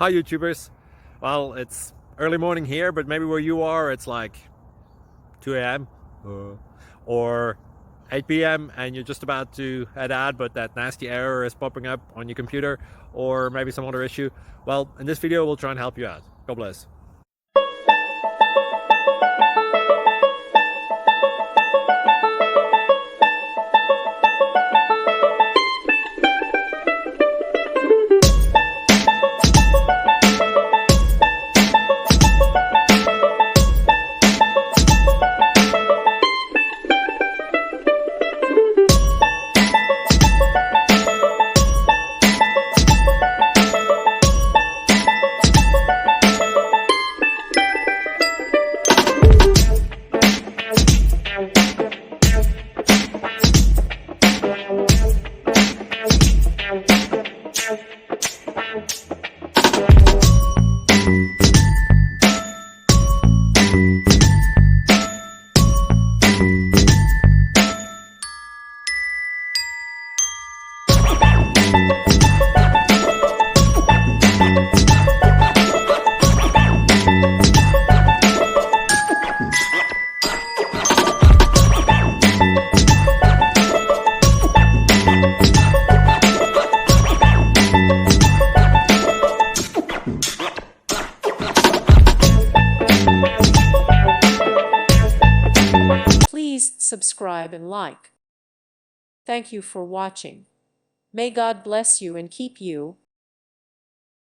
Hi YouTubers. Well, it's early morning here, but maybe where you are it's like 2 a.m. or 8 p.m. and you're just about to head out, but that nasty error is popping up on your computer, or maybe some other issue. Well, in this video we'll try and help you out. God bless. Please subscribe and like. Thank you for watching. May God bless you and keep you.